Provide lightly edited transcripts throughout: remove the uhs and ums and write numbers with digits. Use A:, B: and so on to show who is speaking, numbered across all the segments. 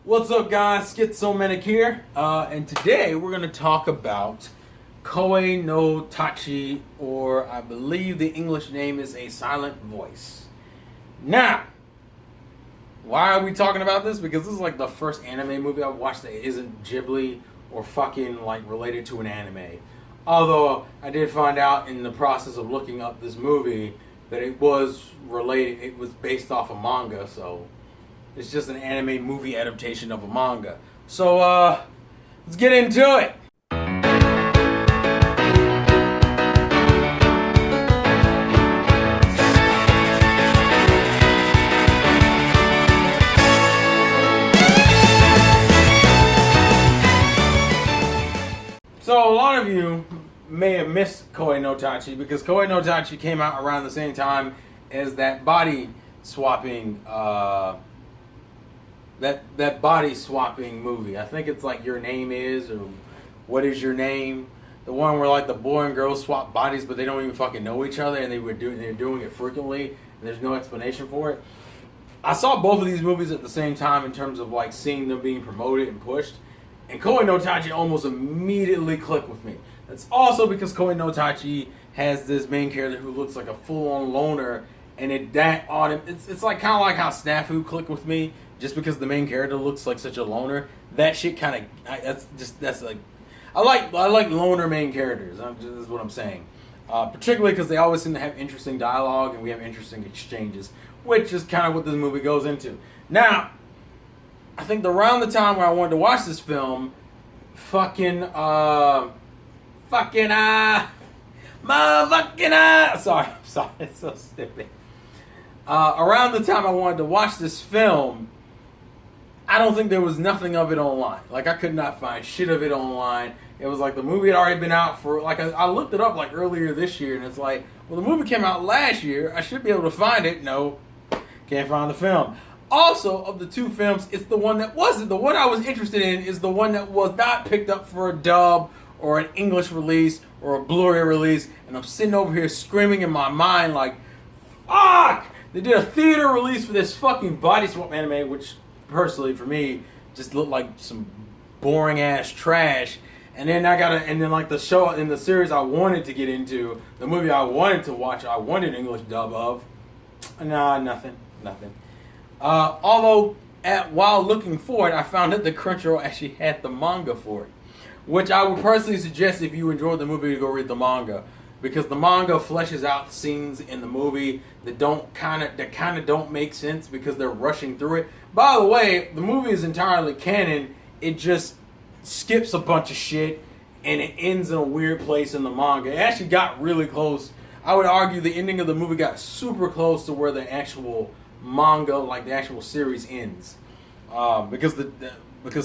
A: What's up, guys? Schizomanic here, and today we're going to talk about Koe No Katachi, or I believe the English name is A Silent Voice. Now, why are we talking about this? Because this is like the first anime movie I've watched that isn't Ghibli or fucking like related to an anime. Although I did find out in the process of looking up this movie that it was related, it was based off a manga, so it's just an anime movie adaptation of a manga. So, let's get into it. So, a lot of you may have missed Koe No Katachi because Koe No Katachi came out around the same time as that body swapping, that body swapping movie. I think it's like Your Name Is, or What Is Your Name? The one where like the boy and girl swap bodies, but they don't even fucking know each other, and they're doing it frequently, and there's no explanation for it. I saw both of these movies at the same time in terms of like seeing them being promoted and pushed, and Koe No Katachi almost immediately clicked with me. That's also because Koe No Katachi has this main character who looks like a full-on loner, and it's like kind of like how Snafu clicked with me. Just because the main character looks like such a loner, that shit kind of that's like I like loner main characters. That's what I'm saying. Particularly because they always seem to have interesting dialogue and we have interesting exchanges, which is kind of what this movie goes into. Now, I think around the time where I wanted to watch this film, sorry, it's so stupid. Around the time I wanted to watch this film, I don't think there was nothing of it online. Like, I could not find shit of it online. It was like the movie had already been out for, like, I looked it up, like, earlier this year, and it's like, well, the movie came out last year. I should be able to find it. No, can't find the film. Also, of the two films, it's the one that wasn't. The one I was interested in is the one that was not picked up for a dub or an English release or a Blu-ray release, and I'm sitting over here screaming in my mind like, fuck! They did a theater release for this fucking body swap anime, which personally for me just looked like some boring ass trash. And then like the show in the series I wanted to get into, the movie I wanted to watch, I wanted an English dub of. Nah, nothing. Although while looking for it, I found that the Crunchyroll actually had the manga for it, which I would personally suggest if you enjoyed the movie to go read the manga. Because the manga fleshes out scenes in the movie that kind of don't make sense because they're rushing through it. By the way, the movie is entirely canon. It just skips a bunch of shit and it ends in a weird place in the manga. It actually got really close. I would argue the ending of the movie got super close to where the actual manga, like the actual series, ends. Because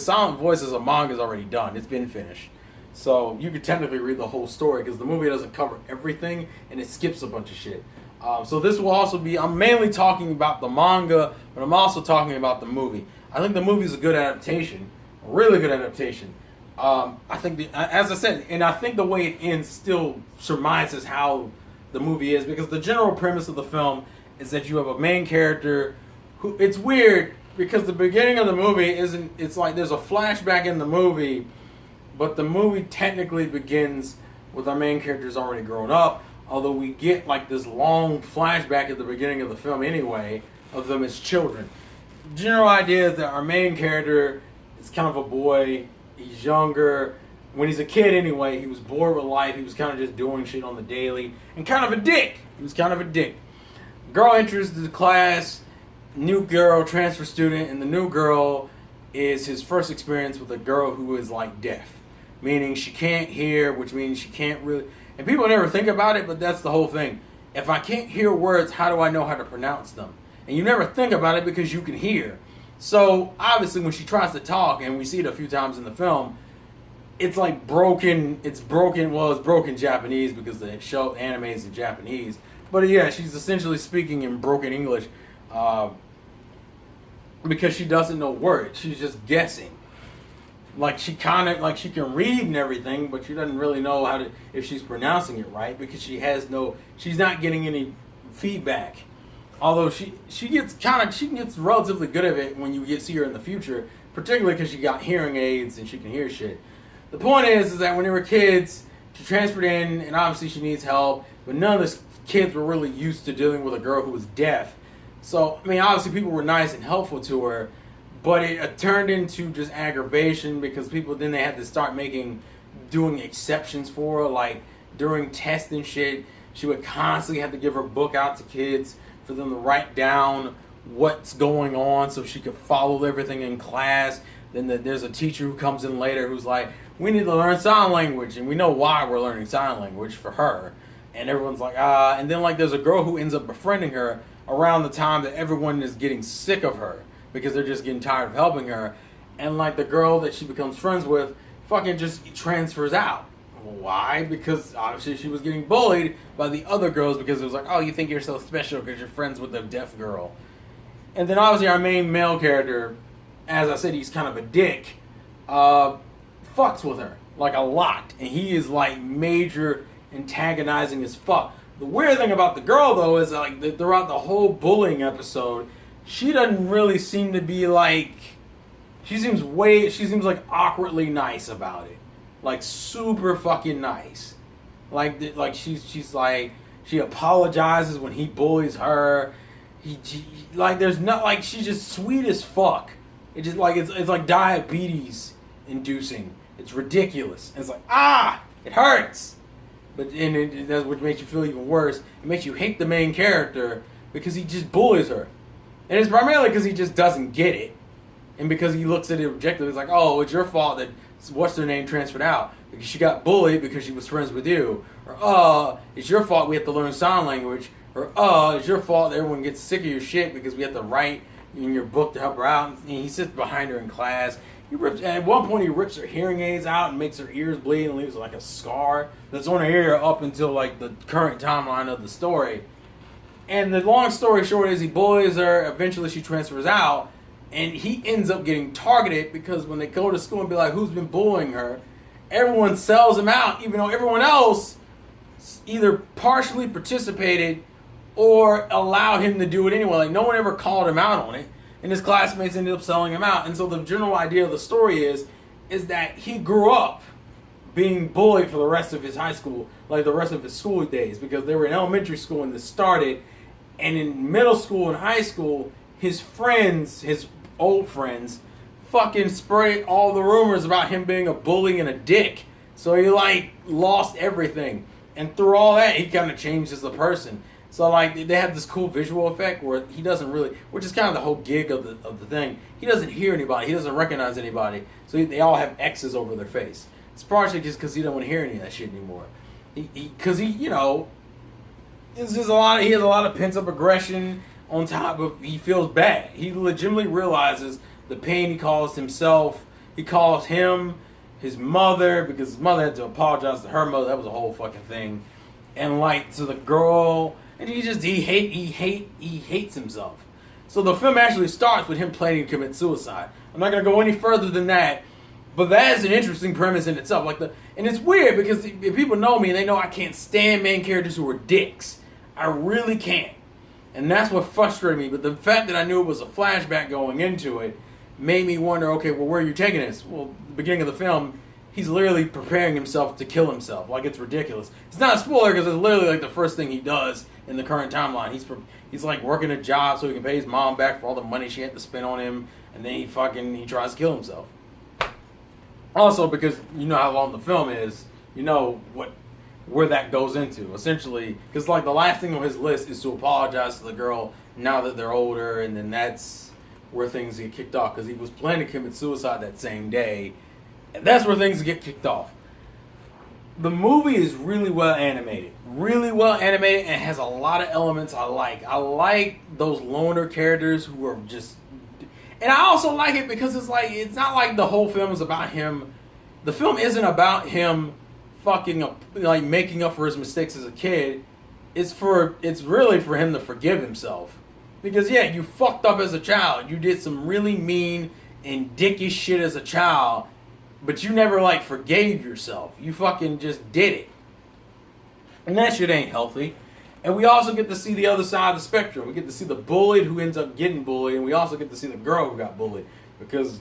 A: Silent Voice as a manga is already done. It's been finished. So you could technically read the whole story because the movie doesn't cover everything and it skips a bunch of shit. So this will also be, I'm mainly talking about the manga, but I'm also talking about the movie. I think the movie is a good adaptation, a really good adaptation. I think, as I said, and I think the way it ends still surmises how the movie is, because the general premise of the film is that you have a main character who, it's weird because the beginning of the movie it's like there's a flashback in the movie, but the movie technically begins with our main characters already grown up, although we get like this long flashback at the beginning of the film anyway, of them as children. The general idea is that our main character is kind of a boy, he's younger. When he's a kid anyway, he was bored with life, he was kind of just doing shit on the daily, and kind of a dick. He was kind of a dick. Girl enters the class, new girl, transfer student, and the new girl is his first experience with a girl who is like deaf. Meaning she can't hear, which means she can't really... And people never think about it, but that's the whole thing. If I can't hear words, how do I know how to pronounce them? And you never think about it because you can hear. So, obviously, when she tries to talk, and we see it a few times in the film, it's like broken... It's broken Japanese because the show anime is in Japanese. But yeah, she's essentially speaking in broken English because she doesn't know words. She's just guessing. Like she can read and everything, but she doesn't really know if she's pronouncing it right because she's not getting any feedback Although she gets relatively good at it when you see her in the future, particularly because she got hearing aids and she can hear shit. The point is that when they were kids, she transferred in, and obviously she needs help, but none of the kids were really used to dealing with a girl who was deaf. So, I mean, obviously people were nice and helpful to her, but it turned into just aggravation because then they had to start doing exceptions for her, like during tests and shit. She would constantly have to give her book out to kids for them to write down what's going on so she could follow everything in class. Then there's a teacher who comes in later who's like, we need to learn sign language, and we know why we're learning sign language for her. And everyone's like, and then like there's a girl who ends up befriending her around the time that everyone is getting sick of her because they're just getting tired of helping her. And like the girl that she becomes friends with fucking just transfers out. Why? Because obviously she was getting bullied by the other girls because it was like, oh, you think you're so special because you're friends with a deaf girl. And then obviously our main male character, as I said, he's kind of a dick, fucks with her, like a lot. And he is like major antagonizing as fuck. The weird thing about the girl though is like throughout the whole bullying episode, she doesn't really seem to be like, she seems like awkwardly nice about it. Like super fucking nice. Like she's like, she apologizes when he bullies her. Like there's not, like she's just sweet as fuck. It just like it's like diabetes inducing. It's ridiculous. And it's like it hurts. But that's what makes you feel even worse. It makes you hate the main character because he just bullies her, and it's primarily because he just doesn't get it, and because he looks at it objectively. It's like, oh, it's your fault that what's their name transferred out because she got bullied because she was friends with you, or it's your fault we have to learn sign language, or it's your fault that everyone gets sick of your shit because we have to write in your book to help her out. And he sits behind her in class. At one point he rips her hearing aids out and makes her ears bleed and leaves like a scar that's on her ear up until like the current timeline of the story. And the long story short is he bullies her. Eventually she transfers out. And he ends up getting targeted because when they go to school and be like, who's been bullying her? Everyone sells him out, even though everyone else either partially participated or allowed him to do it anyway. Like, no one ever called him out on it. And his classmates ended up selling him out. And so the general idea of the story is that he grew up being bullied for the rest of his high school, like the rest of his school days, because they were in elementary school when this started. And in middle school and high school, his friends, his old friends, fucking spread all the rumors about him being a bully and a dick. So he like lost everything, and through all that he kind of changed as a person. So like they have this cool visual effect where he doesn't really, which is kind of the whole gig of the thing. He doesn't hear anybody, he doesn't recognize anybody, so they all have X's over their face. It's partially just because he don't want to hear any of that shit anymore. Because he you know, it's just he has a lot of pent up aggression. On top of, he feels bad. He legitimately realizes the pain he caused himself. He caused him, his mother, because his mother had to apologize to her mother. That was a whole fucking thing. And like to the girl, and he hates himself. So the film actually starts with him planning to commit suicide. I'm not gonna go any further than that, but that is an interesting premise in itself. And it's weird because if people know me, they know I can't stand main characters who are dicks. I really can't. And that's what frustrated me. But the fact that I knew it was a flashback going into it made me wonder, okay, well, where are you taking this? Well, the beginning of the film, he's literally preparing himself to kill himself. Like, it's ridiculous. It's not a spoiler because it's literally like the first thing he does in the current timeline. He's like working a job so he can pay his mom back for all the money she had to spend on him. And then he tries to kill himself. Also, because you know how long the film is, you know where that goes into, essentially, because like the last thing on his list is to apologize to the girl now that they're older, and then that's where things get kicked off, because he was planning to commit suicide that same day, and that's where things get kicked off. The movie is really well animated, and has a lot of elements I like. I like those loner characters who are just, and I also like it because it's not like the whole film is about him. The film isn't about him fucking up, like making up for his mistakes as a kid. It's really for him to forgive himself, because yeah, you fucked up as a child, you did some really mean and dickish shit as a child, but you never like forgave yourself. You fucking just did it, and that shit ain't healthy. And we also get to see the other side of the spectrum. We get to see the bullied who ends up getting bullied, and we also get to see the girl who got bullied. Because,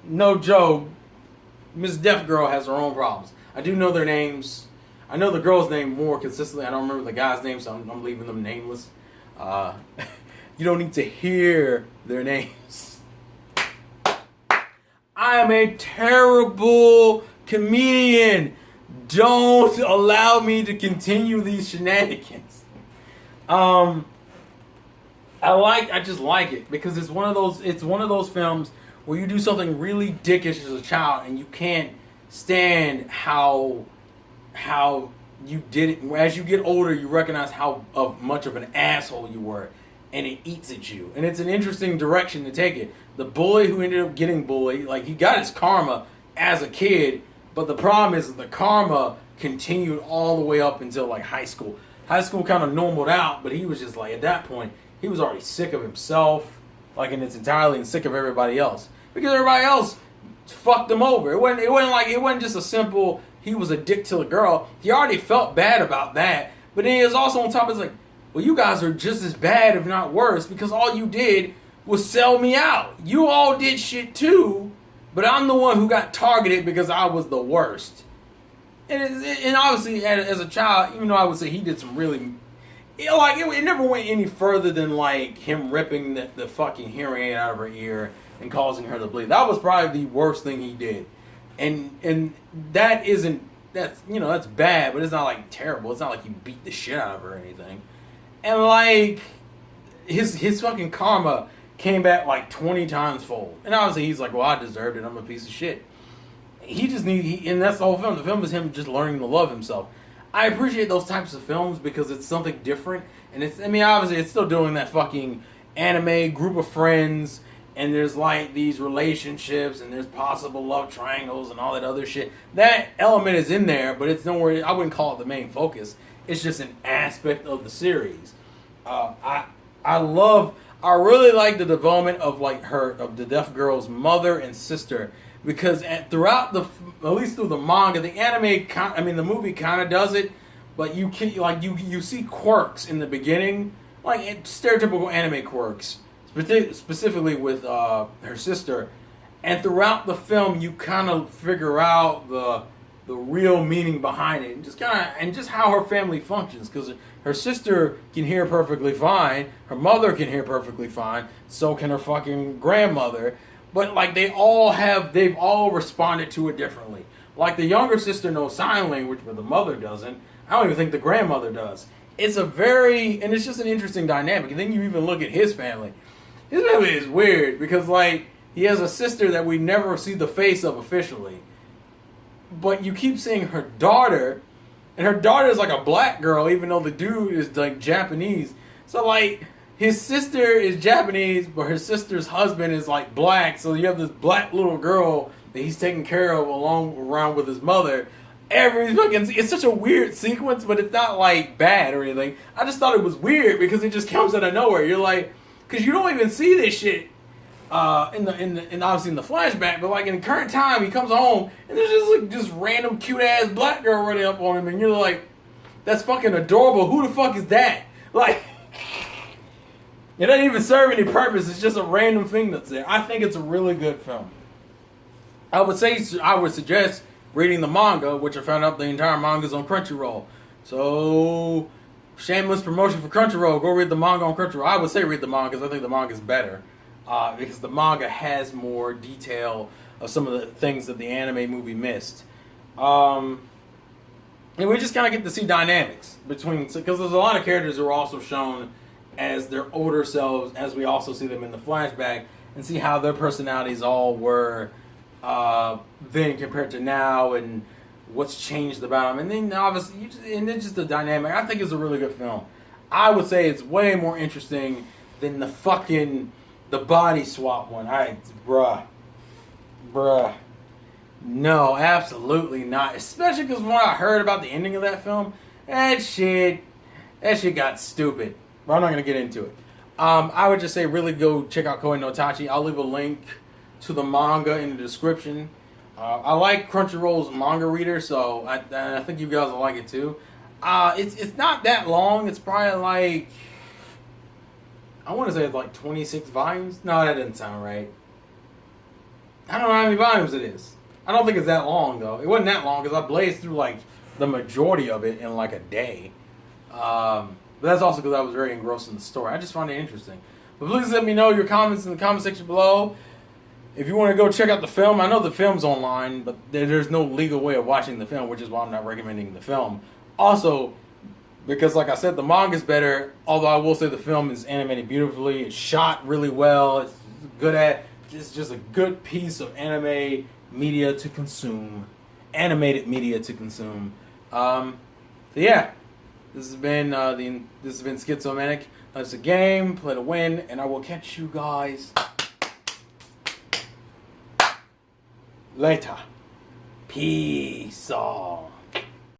A: no joke, Miss Deaf Girl has her own problems. I do know their names. I know the girl's name more consistently. I don't remember the guy's name, so I'm leaving them nameless. You don't need to hear their names. I am a terrible comedian. Don't allow me to continue these shenanigans. I just like it because it's one of those films where you do something really dickish as a child and you can't stand how you did it. As you get older, you recognize how much of an asshole you were, and it eats at you. And it's an interesting direction to take it. The bully who ended up getting bullied, like, he got his karma as a kid, but the problem is the karma continued all the way up until, like, high school. High school kind of normaled out, but he was just, like, at that point, he was already sick of himself, like, in its entirety, and sick of everybody else. Because everybody else fucked him over. It wasn't just a simple, he was a dick to the girl. He already felt bad about that, but then he was also on top of, like, well, you guys are just as bad, if not worse, because all you did was sell me out. You all did shit too, but I'm the one who got targeted because I was the worst. And obviously, as a child, even though I would say he did some really... It never went any further than, like, him ripping the fucking hearing aid out of her ear and causing her to bleed. That was probably the worst thing he did. And that isn't... That's bad, but it's not, like, terrible. It's not like he beat the shit out of her or anything. And, like, his fucking karma came back, like, 20 times fold. And obviously, he's like, well, I deserved it. I'm a piece of shit. And that's the whole film. The film is him just learning to love himself. I appreciate those types of films because it's something different. And obviously it's still doing that fucking anime group of friends. And there's like these relationships and there's possible love triangles and all that other shit. That element is in there, but it's nowhere, I wouldn't call it the main focus. It's just an aspect of the series. I really like the development of the deaf girl's mother and sister. Because at least through the manga, the movie kind of does it, but you see quirks in the beginning, like stereotypical anime quirks, specifically with her sister, and throughout the film you kind of figure out the real meaning behind it, and just how her family functions. Because her sister can hear perfectly fine, her mother can hear perfectly fine, so can her fucking grandmother. But, like, they've all responded to it differently. Like, the younger sister knows sign language, but the mother doesn't. I don't even think the grandmother does. It's just an interesting dynamic. And then you even look at his family. His family is weird because, like, he has a sister that we never see the face of officially. But you keep seeing her daughter, and her daughter is like a black girl, even though the dude is, like, Japanese. So, like... His sister is Japanese, but her sister's husband is like black. So you have this black little girl that he's taking care of around with his mother. It's such a weird sequence, but it's not like bad or anything. I just thought it was weird because it just comes out of nowhere. You're like, because you don't even see this shit obviously in the flashback, but like in the current time, he comes home and there's just like this random cute ass black girl running up on him, and you're like, that's fucking adorable. Who the fuck is that? Like. It doesn't even serve any purpose. It's just a random thing that's there. I think it's a really good film. I would suggest reading the manga, which I found out the entire manga is on Crunchyroll. So, shameless promotion for Crunchyroll. Go read the manga on Crunchyroll. I would say read the manga because I think the manga is better. Because the manga has more detail of some of the things that the anime movie missed. And we just kind of get to see dynamics between... Because there's a lot of characters who are also shown as their older selves, as we also see them in the flashback, and see how their personalities all were then compared to now, and what's changed about them. And then obviously, and then just the dynamic. I think it's a really good film. I would say it's way more interesting than the body swap one. Bruh. No, absolutely not. Especially because when I heard about the ending of that film, that shit got stupid. But I'm not going to get into it. I would just say really go check out Koe No Katachi. I'll leave a link to the manga in the description. I like Crunchyroll's manga reader, so I think you guys will like it too. It's not that long. It's probably like, I want to say it's like 26 volumes. No, that doesn't sound right. I don't know how many volumes it is. I don't think it's that long though. It wasn't that long because I blazed through like the majority of it in like a day. But that's also because I was very engrossed in the story. I just found it interesting. But please let me know your comments in the comment section below. If you want to go check out the film, I know the film's online, but there's no legal way of watching the film, which is why I'm not recommending the film. Also, because like I said, the manga's better, although I will say the film is animated beautifully. It's shot really well. It's good at... It's just a good piece of anime media to consume. Animated media to consume. So yeah. This has been Schizomanic. It's a game, play to win, and I will catch you guys later. Peace.